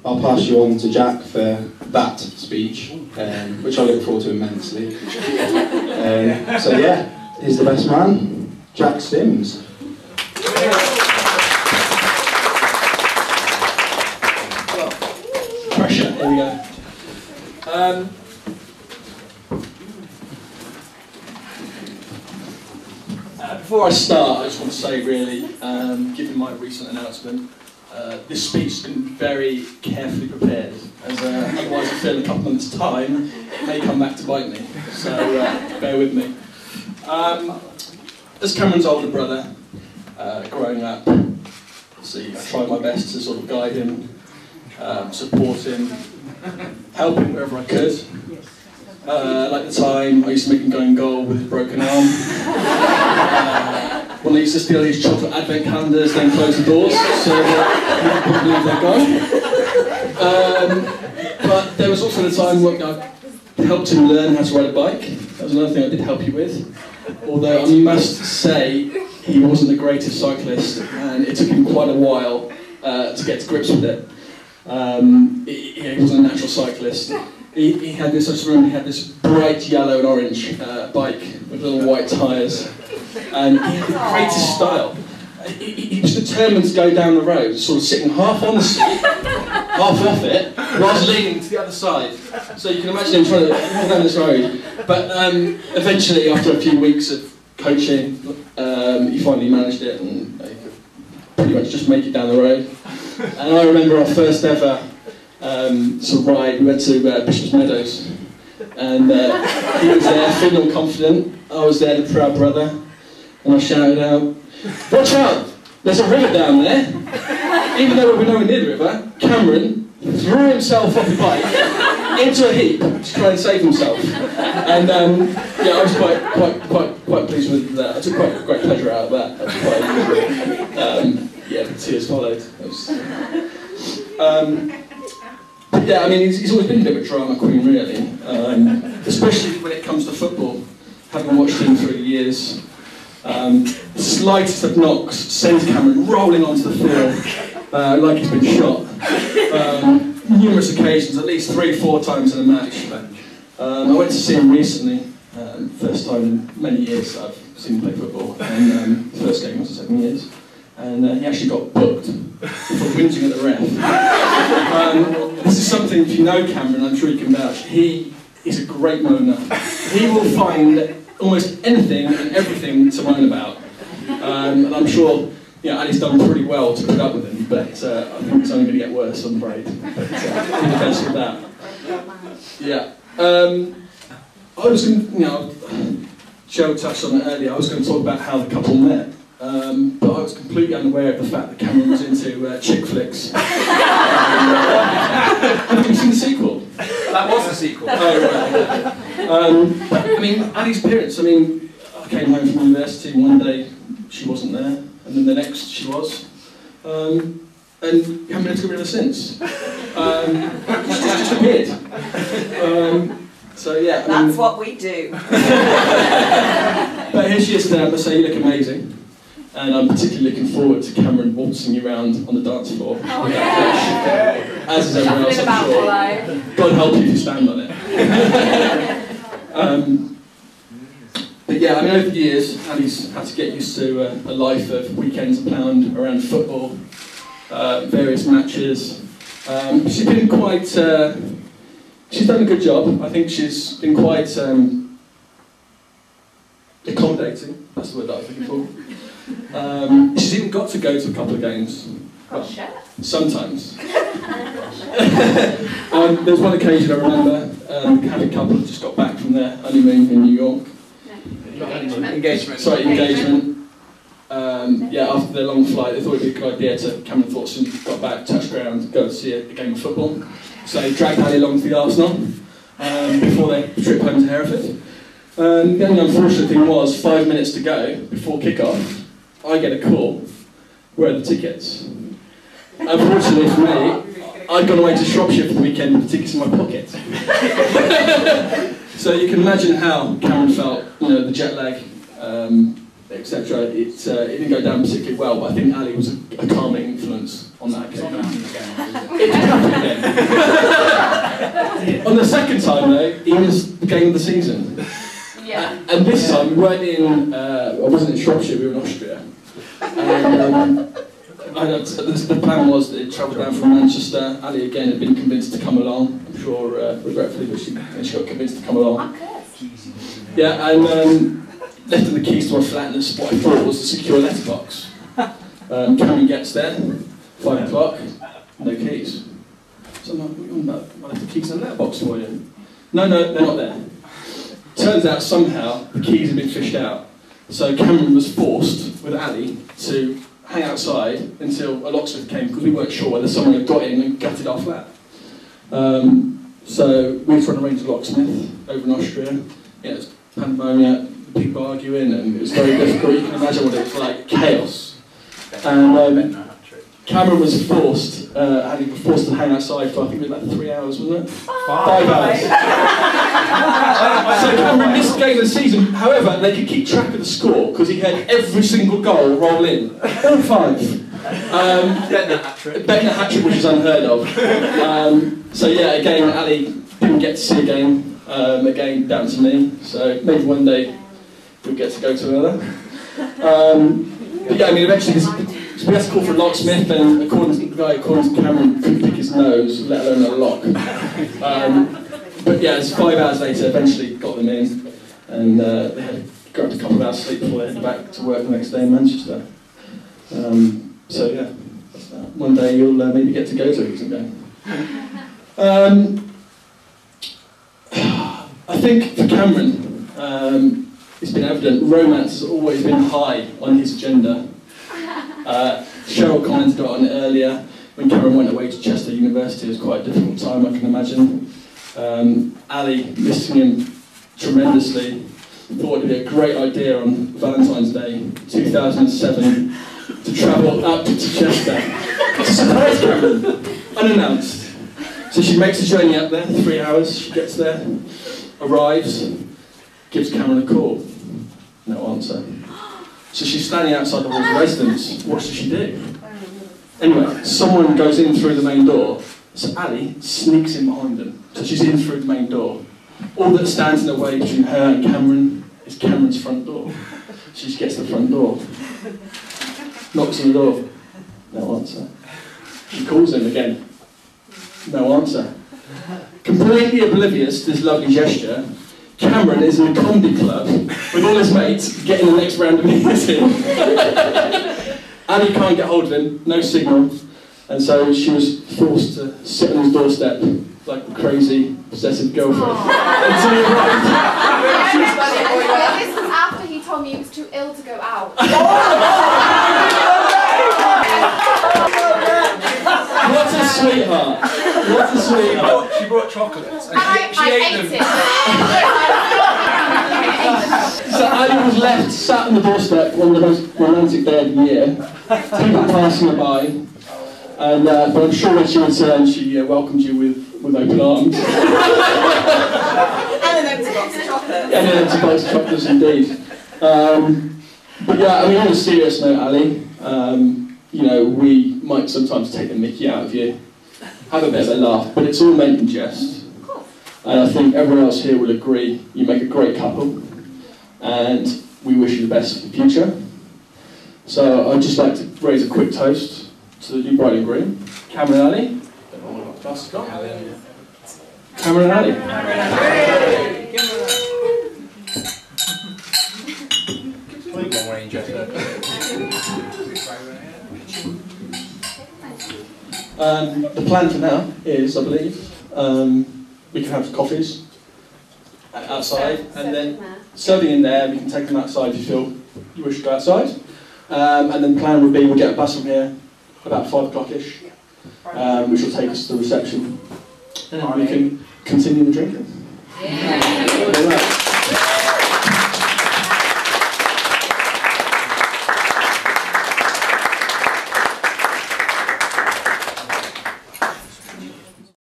I'll pass you on to Jack for that speech, which I look forward to immensely. So yeah, he's the best man, Jack Sims. Pressure, here we go. Before I start, I just want to say really, given my recent announcement, this speech has been very carefully prepared, as otherwise I feel in a couple of months' time it may come back to bite me, so bear with me. As Cameron's older brother, growing up, see, I tried my best to sort of guide him, support him, help him wherever I could. Like the time I used to make him go in goal with his broken arm. When I used to steal his chocolate advent calendars, then close the doors, so you couldn't believe they're gone. But there was also the time when I helped him learn how to ride a bike. That was another thing I did help you with. Although I must say, he wasn't the greatest cyclist, and it took him quite a while to get to grips with it. He wasn't a natural cyclist. He had this, I just remember he had this bright yellow and orange bike with little white tyres, and he had the greatest style. He was determined to go down the road, sort of sitting half on the seat, half off it, whilst leaning to the other side. So you can imagine him trying to walk down this road. But eventually, after a few weeks of coaching, he finally managed it and he could pretty much just make it down the road. And I remember our first ever sort of ride. We went to Bishop's Meadows, and he was there, feeling all confident. I was there, the proud brother, and I shouted out, "Watch out! There's a river down there!" Even though we were nowhere near the river, Cameron threw himself off the bike into a heap to try and save himself. And yeah, I was quite pleased with that. I took quite great pleasure out of that. That was quite yeah, the tears followed. But yeah, I mean, he's always been a bit of a drama queen, really. Especially when it comes to football. Having watched him through the years, the slightest of knocks sends Cameron rolling onto the field like he's been shot. Numerous occasions, at least 3 or 4 times in a match. I went to see him recently, first time in many years I've seen him play football, and first game was 7 years. And he actually got booked for whinging at the ref. This is something, if you know Cameron, I'm sure you can vouch, he is a great moaner. He will find almost anything and everything to moan about. And I'm sure Allie's done pretty well to put up with him, but I think it's only going to get worse, I'm afraid. But do the best with that. Yeah. I was going to, Cheryl touched on it earlier, I was going to talk about how the couple met. But I was completely unaware of the fact that Cameron was into chick flicks. Have you seen the sequel? That was the sequel. Oh, right. But, I mean, Allie's appearance, I mean, I came home from university and one day she wasn't there, and then the next she was. And haven't been able to get rid of her since. Just appeared. So yeah. That's what we do. But here she is today, I must say you look amazing. And I'm particularly looking forward to Cameron waltzing you around on the dance floor. Oh, yeah. As is everyone else, I'm sure. God help you if you stand on it. But yeah, I mean, over the years, Allie's had to get used to a life of weekends planned around football, various matches. She's been quite... she's done a good job. I think she's been quite accommodating. That's the word that I was looking for. She's even got to go to a couple of games. Oh, shit. Sometimes. There's one occasion I remember, had a couple that just got back from their honeymoon in New York. Engagement. Sorry, engagement. Yeah, after their long flight, they thought it'd be a good idea to, Cameron thought, soon got back, touched ground, go and see a game of football. So they dragged Allie along to the Arsenal before their trip home to Hereford. The only unfortunate thing was, 5 minutes to go before kick-off, I get a call. Where are the tickets? Unfortunately for me, I'd gone away to Shropshire for the weekend with the tickets in my pocket. So you can imagine how Cameron felt, the jet lag, etc. It didn't go down particularly well, but I think Allie was a calming influence on that occasion. It did happen again. On the second time though, it was the game of the season. Yeah. And this time we weren't in, I wasn't in Shropshire, we were in Austria. And the plan was that it travelled down from Manchester. Allie again had been convinced to come along. I'm sure, regretfully, but she got convinced to come along. Yeah, and left her the keys to our flat, and what I thought was a secure letterbox. Cameron gets there, 5 o'clock, no keys. So I'm like, what are you on about? I left the keys in the letterbox for you. No, they're not there. Turns out somehow the keys had been fished out. So Cameron was forced, with Allie, to hang outside until a locksmith came, because we weren't sure whether someone had got in and gutted our flat. So we were trying to arrange a locksmith over in Austria. Yeah, it was pandemonium, people arguing, and it was very difficult. You can imagine what it was like, chaos. And Cameron was forced, Allie was forced to hang outside for, I think it was like 3 hours, wasn't it? 5 hours. So Cameron missed the game of the season. However, they could keep track of the score because he had every single goal roll in. All 5. Betting a hat trick, which is unheard of. So yeah, again, Allie didn't get to see a game. Again, down to me. So maybe one day we'll get to go to another. But yeah, I mean, eventually we had to call for a locksmith, and according to Cameron, couldn't pick his nose, let alone a lock. But yeah, it's 5 hours later, eventually got them in, and they had grabbed a couple of hours sleep before they headed back to work the next day in Manchester. So yeah, that's that. One day you'll maybe get to go to a decent game. I think for Cameron, it's been evident, romance has always been high on his agenda. Cheryl commented on it earlier. When Cameron went away to Chester University, it was quite a difficult time, I can imagine. Allie, missing him tremendously, thought it would be a great idea on Valentine's Day 2007 to travel up to Chester to surprise Cameron, unannounced. So she makes the journey up there, 3 hours, she gets there, arrives, gives Cameron a call. No answer. So she's standing outside the Hall's residence. What does she do? Anyway, someone goes in through the main door. So Allie sneaks in behind them. So she's in through the main door. All that stands in the way between her and Cameron is Cameron's front door. She just gets to the front door. Knocks on the door. No answer. She calls him again. No answer. Completely oblivious to this lovely gesture, Cameron is in a comedy club with all his mates getting the next round of meeting. Allie can't get hold of him, no signal, and so she was forced to sit on his doorstep like a crazy, possessive girlfriend until he arrived. This was after he told me he was too ill to go out. What a sweetheart! What a sweetheart! She brought chocolates and I she ate ate them. it. So Allie was left sat on the doorstep, one of the most romantic day of the year, people passing her by, and but I'm sure when she returned, she welcomed you with open arms. And an empty box of chocolate. And an empty box of chocolates indeed. But yeah, I mean, on a serious note, Allie, you know, we might sometimes take the mickey out of you, have a bit of a laugh, but it's all meant in jest. And I think everyone else here will agree you make a great couple, and we wish you the best for the future. So I'd just like to raise a quick toast to the new bride and groom, Cameron and Allie. Cameron and Allie. The plan for now is, I believe, we can have coffees outside, and then serving in there, we can take them outside if you feel you wish to go outside. And then the plan would be we'll get a bus from here about 5 o'clock-ish, which will take us to the reception, and then we can continue the drinking. Yeah.